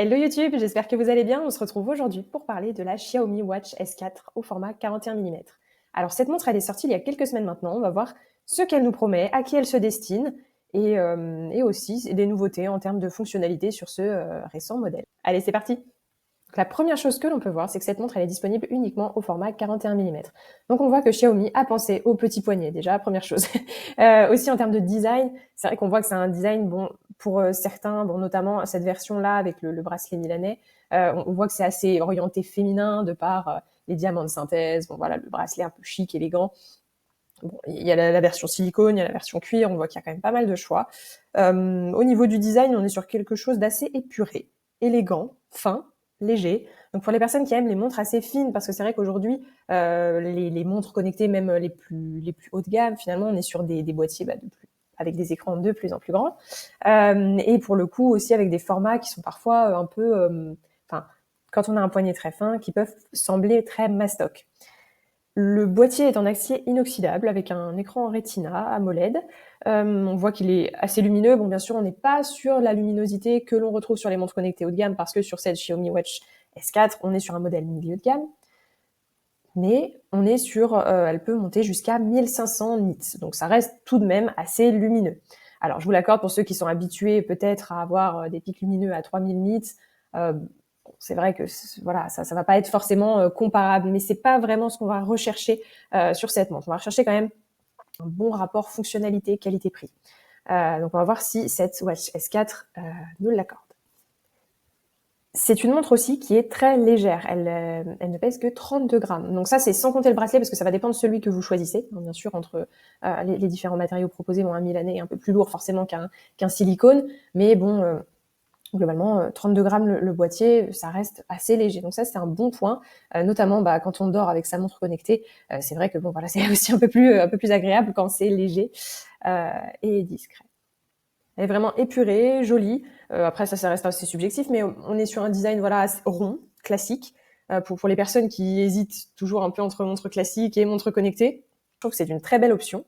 Hello YouTube, j'espère que vous allez bien. On se retrouve aujourd'hui pour parler de la Xiaomi Watch S4 au format 41 mm. Alors cette montre, elle est sortie il y a quelques semaines maintenant. On va voir ce qu'elle nous promet, à qui elle se destine et aussi des nouveautés en termes de fonctionnalité sur ce récent modèle. Allez, c'est parti. Donc, la première chose que l'on peut voir, c'est que cette montre, elle est disponible uniquement au format 41 mm. Donc on voit que Xiaomi a pensé au petit poignet déjà, première chose. Aussi en termes de design, c'est vrai qu'on voit que c'est un design, bon, pour certains, bon, notamment cette version-là avec le bracelet milanais, on voit que c'est assez orienté féminin de par les diamants de synthèse, bon voilà, le bracelet un peu chic, élégant. Bon, il y a la version silicone, il y a la version cuir, on voit qu'il y a quand même pas mal de choix. Au niveau du design, on est sur quelque chose d'assez épuré, élégant, fin, léger. Donc pour les personnes qui aiment les montres assez fines, parce que c'est vrai qu'aujourd'hui, les montres connectées, même les plus haut de gamme, finalement, on est sur des boîtiers avec des écrans de plus en plus grands. Et pour le coup, aussi avec des formats qui sont parfois un peu... Enfin, quand on a un poignet très fin, qui peuvent sembler très mastoc. Le boîtier est en acier inoxydable avec un écran Retina AMOLED. On voit qu'il est assez lumineux. Bon, bien sûr, on n'est pas sur la luminosité que l'on retrouve sur les montres connectées haut de gamme parce que sur cette Xiaomi Watch S4, on est sur un modèle milieu de gamme. Mais on est sur, elle peut monter jusqu'à 1500 nits. Donc ça reste tout de même assez lumineux. Alors je vous l'accorde pour ceux qui sont habitués peut-être à avoir des pics lumineux à 3000 nits. C'est vrai que voilà, ça va pas être forcément comparable, mais c'est pas vraiment ce qu'on va rechercher sur cette montre. On va rechercher quand même un bon rapport fonctionnalité qualité-prix. Donc on va voir si cette Watch S4 nous l'accorde. C'est une montre aussi qui est très légère. Elle ne pèse que 32 grammes. Donc ça, c'est sans compter le bracelet parce que ça va dépendre de celui que vous choisissez. Donc, bien sûr, entre les différents matériaux proposés, bon, un milanais est un peu plus lourd forcément qu'un silicone, mais bon, globalement, 32 grammes le boîtier, ça reste assez léger. Donc ça, c'est un bon point, notamment quand on dort avec sa montre connectée. C'est vrai que bon, voilà, c'est aussi un peu plus agréable quand c'est léger et discret. Elle est vraiment épurée, jolie. Après, ça reste assez subjectif, mais on est sur un design voilà assez rond, classique. Pour les personnes qui hésitent toujours un peu entre montre classique et montre connectée, je trouve que c'est une très belle option.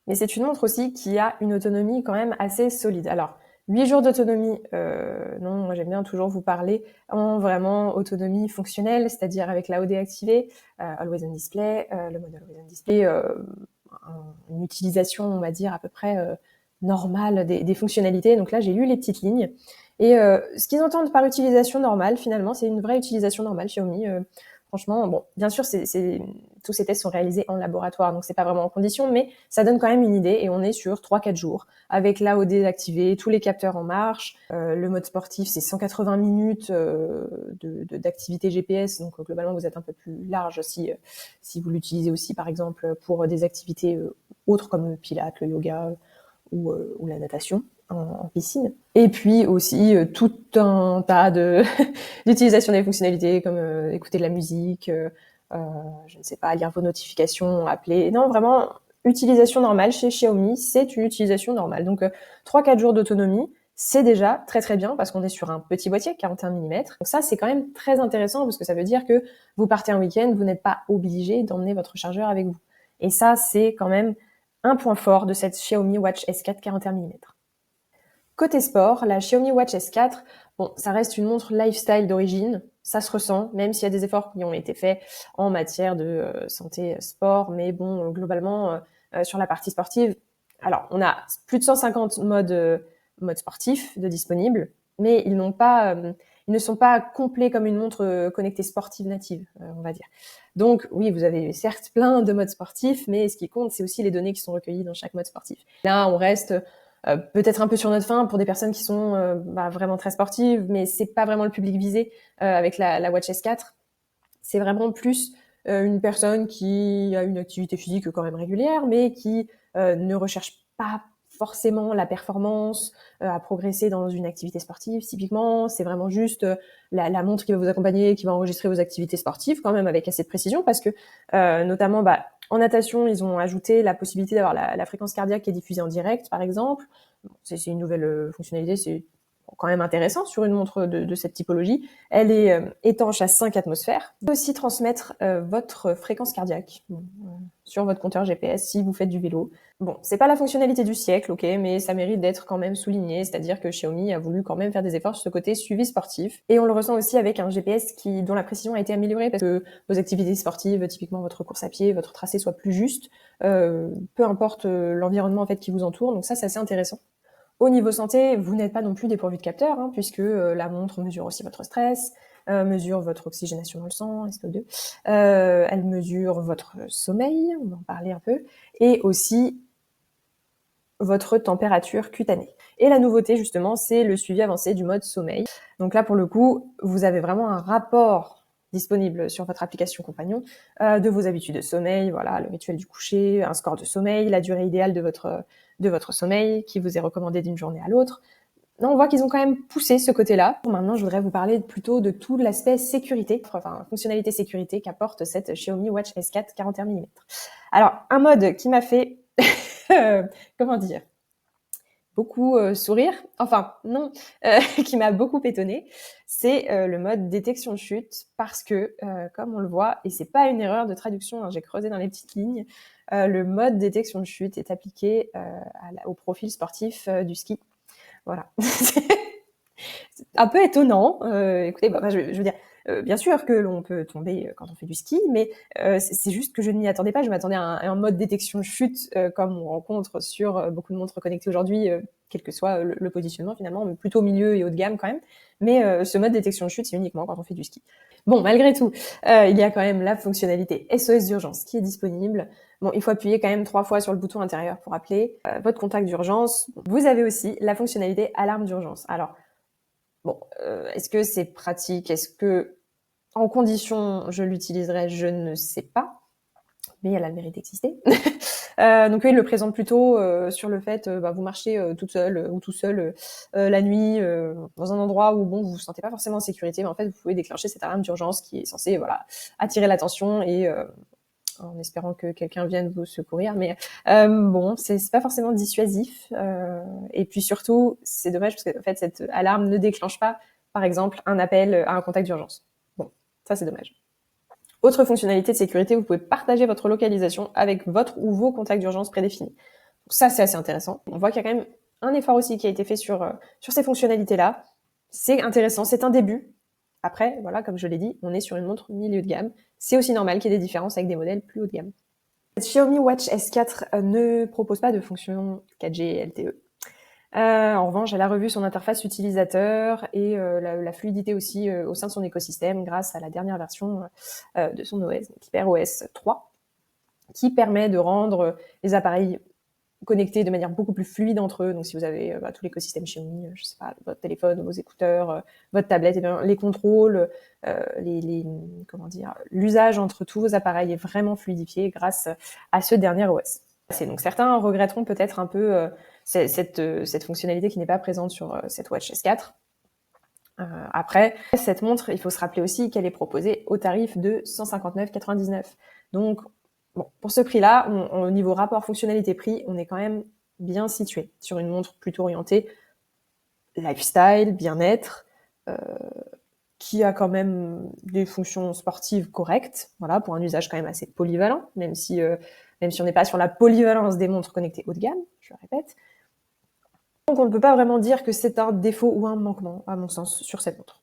Mais c'est une montre aussi qui a une autonomie quand même assez solide. Alors, 8 jours d'autonomie, non, moi j'aime bien toujours vous parler en vraiment autonomie fonctionnelle, c'est-à-dire avec la OD activée, Always on Display, le mode Always on Display, une utilisation, on va dire, à peu près normale des fonctionnalités. Donc là, j'ai lu les petites lignes. Et ce qu'ils entendent par utilisation normale, finalement, c'est une vraie utilisation normale Xiaomi. Franchement, bon, bien sûr, tous ces tests sont réalisés en laboratoire, donc c'est pas vraiment en condition, mais ça donne quand même une idée et on est sur 3-4 jours avec l'AOD activé, tous les capteurs en marche. Le mode sportif, c'est 180 minutes d'activité GPS, donc globalement vous êtes un peu plus large si vous l'utilisez aussi par exemple pour des activités autres comme le pilates, le yoga ou la natation en piscine. Et puis aussi tout un tas d'utilisation des fonctionnalités comme écouter de la musique, je ne sais pas, lire vos notifications, appeler. Non, vraiment, utilisation normale chez Xiaomi, c'est une utilisation normale. Donc 3-4 jours d'autonomie, c'est déjà très très bien parce qu'on est sur un petit boîtier, 41 mm. Donc ça, c'est quand même très intéressant parce que ça veut dire que vous partez un week-end, vous n'êtes pas obligé d'emmener votre chargeur avec vous. Et ça, c'est quand même un point fort de cette Xiaomi Watch S4 41 mm. Côté sport, la Xiaomi Watch S4, bon, ça reste une montre lifestyle d'origine, ça se ressent, même s'il y a des efforts qui ont été faits en matière de santé sport, mais bon, globalement, sur la partie sportive, alors on a plus de 150 modes sportifs de disponibles, mais ils ne sont pas complets comme une montre connectée sportive native, on va dire. Donc oui, vous avez certes plein de modes sportifs, mais ce qui compte, c'est aussi les données qui sont recueillies dans chaque mode sportif. Là, on reste peut-être un peu sur notre faim pour des personnes qui sont vraiment très sportives, mais c'est pas vraiment le public visé avec la Watch S4. C'est vraiment plus une personne qui a une activité physique quand même régulière, mais qui ne recherche pas forcément la performance, à progresser dans une activité sportive. Typiquement, c'est vraiment juste la montre qui va vous accompagner, qui va enregistrer vos activités sportives, quand même avec assez de précision, parce que notamment, en natation, ils ont ajouté la possibilité d'avoir la fréquence cardiaque qui est diffusée en direct, par exemple. Bon, c'est une nouvelle fonctionnalité, c'est quand même intéressant sur une montre de cette typologie. Elle est étanche à 5 atmosphères. Vous pouvez aussi transmettre votre fréquence cardiaque sur votre compteur GPS si vous faites du vélo. Bon, c'est pas la fonctionnalité du siècle, ok, mais ça mérite d'être quand même souligné, c'est-à-dire que Xiaomi a voulu quand même faire des efforts sur ce côté suivi sportif. Et on le ressent aussi avec un GPS dont la précision a été améliorée parce que vos activités sportives, typiquement votre course à pied, votre tracé soit plus juste, peu importe l'environnement en fait qui vous entoure, donc ça c'est assez intéressant. Au niveau santé, vous n'êtes pas non plus dépourvu de capteurs, hein, puisque la montre mesure aussi votre stress, mesure votre oxygénation dans le sang, SPO2, elle mesure votre sommeil, on va en parler un peu, et aussi votre température cutanée. Et la nouveauté, justement, c'est le suivi avancé du mode sommeil. Donc là, pour le coup, vous avez vraiment un rapport disponible sur votre application compagnon de vos habitudes de sommeil, voilà, le rituel du coucher, un score de sommeil, la durée idéale de votre sommeil qui vous est recommandé d'une journée à l'autre. Non, on voit qu'ils ont quand même poussé ce côté-là. Maintenant, je voudrais vous parler plutôt de tout l'aspect sécurité, enfin fonctionnalité sécurité qu'apporte cette Xiaomi Watch S4 41 mm. Alors, un mode qui m'a fait comment dire, beaucoup sourire, enfin non, qui m'a beaucoup étonnée, c'est le mode détection de chute parce que, comme on le voit, et c'est pas une erreur de traduction, hein, j'ai creusé dans les petites lignes, le mode détection de chute est appliqué au profil sportif du ski. Voilà. C'est un peu étonnant. Écoutez, je veux dire, bien sûr que l'on peut tomber quand on fait du ski, mais c'est juste que je ne m'y attendais pas. Je m'attendais à un mode détection de chute comme on rencontre sur beaucoup de montres connectées aujourd'hui, quel que soit le positionnement finalement, mais plutôt milieu et haut de gamme quand même. Mais ce mode détection de chute, c'est uniquement quand on fait du ski. Bon, malgré tout, il y a quand même la fonctionnalité SOS d'urgence qui est disponible. Bon, il faut appuyer quand même 3 fois sur le bouton intérieur pour appeler votre contact d'urgence. Vous avez aussi la fonctionnalité alarme d'urgence. Alors, bon, est-ce que c'est pratique? Est-ce que, en condition, je l'utiliserai? Je ne sais pas, mais elle a le mérite d'exister. Donc oui, il le présente plutôt sur le fait, vous marchez toute seule ou tout seul la nuit dans un endroit où bon, vous vous sentez pas forcément en sécurité, mais en fait, vous pouvez déclencher cette alarme d'urgence qui est censée attirer l'attention et en espérant que quelqu'un vienne vous secourir. Mais bon, c'est pas forcément dissuasif. Et puis surtout, c'est dommage parce que en fait, cette alarme ne déclenche pas, par exemple, un appel à un contact d'urgence. Bon, ça c'est dommage. Autre fonctionnalité de sécurité, vous pouvez partager votre localisation avec votre ou vos contacts d'urgence prédéfinis. Donc ça, c'est assez intéressant. On voit qu'il y a quand même un effort aussi qui a été fait sur ces fonctionnalités-là. C'est intéressant, c'est un début. Après, voilà, comme je l'ai dit, on est sur une montre milieu de gamme. C'est aussi normal qu'il y ait des différences avec des modèles plus haut de gamme. Cette Xiaomi Watch S4 ne propose pas de fonction 4G LTE. En revanche, elle a revu son interface utilisateur et la fluidité aussi au sein de son écosystème grâce à la dernière version de son OS, HyperOS 3, qui permet de rendre les appareils connectés de manière beaucoup plus fluide entre eux. Donc si vous avez tout l'écosystème Xiaomi, je sais pas, votre téléphone, vos écouteurs, votre tablette, et bien, les contrôles, l'usage entre tous vos appareils est vraiment fluidifié grâce à ce dernier OS. Donc certains regretteront peut-être un peu cette fonctionnalité qui n'est pas présente sur cette Watch S4. Après, cette montre, il faut se rappeler aussi qu'elle est proposée au tarif de 159,99 €. Donc, bon, pour ce prix-là, au niveau rapport fonctionnalité-prix, on est quand même bien situé sur une montre plutôt orientée lifestyle, bien-être, qui a quand même des fonctions sportives correctes, voilà, pour un usage quand même assez polyvalent, même si on n'est pas sur la polyvalence des montres connectées haut de gamme, je le répète. Donc on ne peut pas vraiment dire que c'est un défaut ou un manquement, à mon sens, sur cette montre.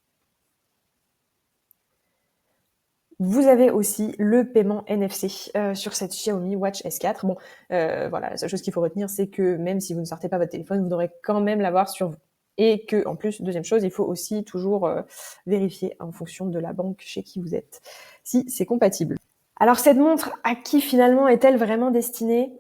Vous avez aussi le paiement NFC sur cette Xiaomi Watch S4. Bon, voilà, la seule chose qu'il faut retenir, c'est que même si vous ne sortez pas votre téléphone, vous devrez quand même l'avoir sur vous. Et que, en plus, deuxième chose, il faut aussi toujours vérifier en fonction de la banque chez qui vous êtes, si c'est compatible. Alors cette montre, à qui finalement est-elle vraiment destinée?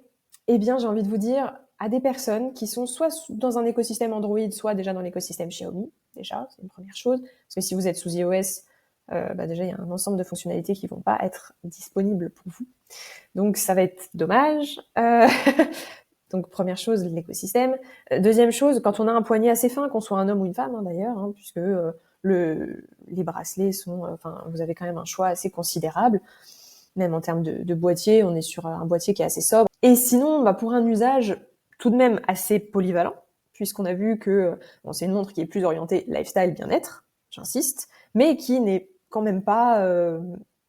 Eh bien, j'ai envie de vous dire à des personnes qui sont soit dans un écosystème Android, soit déjà dans l'écosystème Xiaomi. Déjà, c'est une première chose. Parce que si vous êtes sous iOS, déjà, il y a un ensemble de fonctionnalités qui vont pas être disponibles pour vous. Donc, ça va être dommage. Donc, première chose, l'écosystème. Deuxième chose, quand on a un poignet assez fin, qu'on soit un homme ou une femme, d'ailleurs, puisque les bracelets sont... vous avez quand même un choix assez considérable. Même en termes de boîtier, on est sur un boîtier qui est assez sobre. Et sinon, pour un usage tout de même assez polyvalent, puisqu'on a vu que bon, c'est une montre qui est plus orientée lifestyle, bien-être, j'insiste, mais qui n'est quand même pas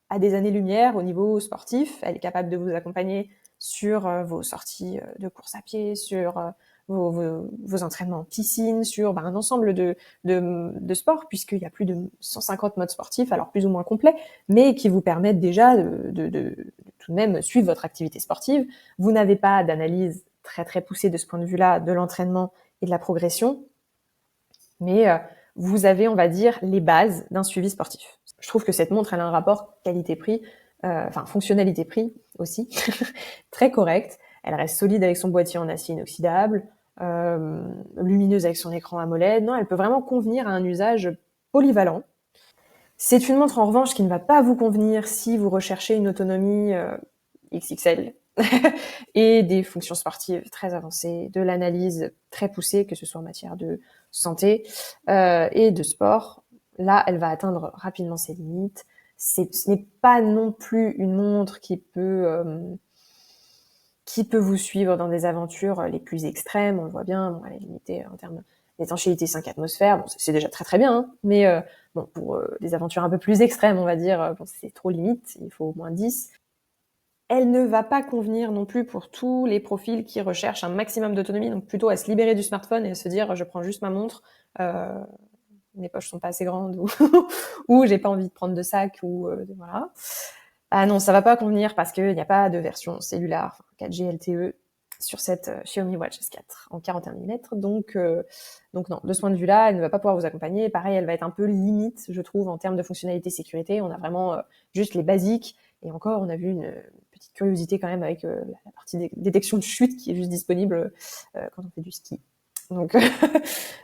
à des années-lumière au niveau sportif. Elle est capable de vous accompagner sur vos sorties de course à pied, sur vos entraînements en piscine, sur un ensemble de sports, puisqu'il y a plus de 150 modes sportifs, alors plus ou moins complets, mais qui vous permettent déjà de tout de même suivre votre activité sportive. Vous n'avez pas d'analyse très très poussée de ce point de vue-là de l'entraînement et de la progression, mais vous avez, on va dire, les bases d'un suivi sportif. Je trouve que cette montre, elle a un rapport qualité-prix, fonctionnalité-prix aussi, très correct. Elle reste solide avec son boîtier en acier inoxydable, lumineuse avec son écran AMOLED. Non, elle peut vraiment convenir à un usage polyvalent. C'est une montre en revanche qui ne va pas vous convenir si vous recherchez une autonomie XXL et des fonctions sportives très avancées, de l'analyse très poussée, que ce soit en matière de santé et de sport. Là, elle va atteindre rapidement ses limites. Ce n'est pas non plus une montre qui peut vous suivre dans des aventures les plus extrêmes. On le voit bien, bon, elle est limitée en termes d'étanchéité 5 atmosphères. Bon, c'est déjà très très bien, hein, mais bon, pour des aventures un peu plus extrêmes, on va dire, bon, c'est trop limite, il faut au moins 10. Elle ne va pas convenir non plus pour tous les profils qui recherchent un maximum d'autonomie, donc plutôt à se libérer du smartphone et à se dire je prends juste ma montre, mes poches sont pas assez grandes ou, ou j'ai pas envie de prendre de sac ou voilà. Ah non, ça va pas convenir parce qu'il n'y a pas de version cellulaire 4G LTE sur cette Xiaomi Watch S4 en 41 mm, donc non, de ce point de vue-là, elle ne va pas pouvoir vous accompagner. Pareil, elle va être un peu limite, je trouve, en termes de fonctionnalité sécurité. On a vraiment juste les basiques, et encore, on a vu une petite curiosité quand même avec la partie détection de chute qui est juste disponible quand on fait du ski. Donc,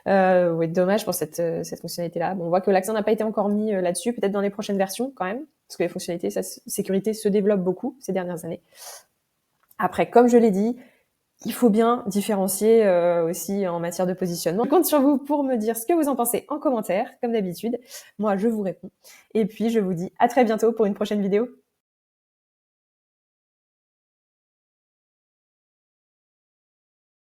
ouais, dommage pour cette fonctionnalité-là. Bon, on voit que l'accent n'a pas été encore mis là-dessus, peut-être dans les prochaines versions quand même, parce que les fonctionnalités, sécurité se développent beaucoup ces dernières années. Après, comme je l'ai dit, il faut bien différencier aussi en matière de positionnement. Je compte sur vous pour me dire ce que vous en pensez en commentaire, comme d'habitude. Moi, je vous réponds. Et puis, je vous dis à très bientôt pour une prochaine vidéo.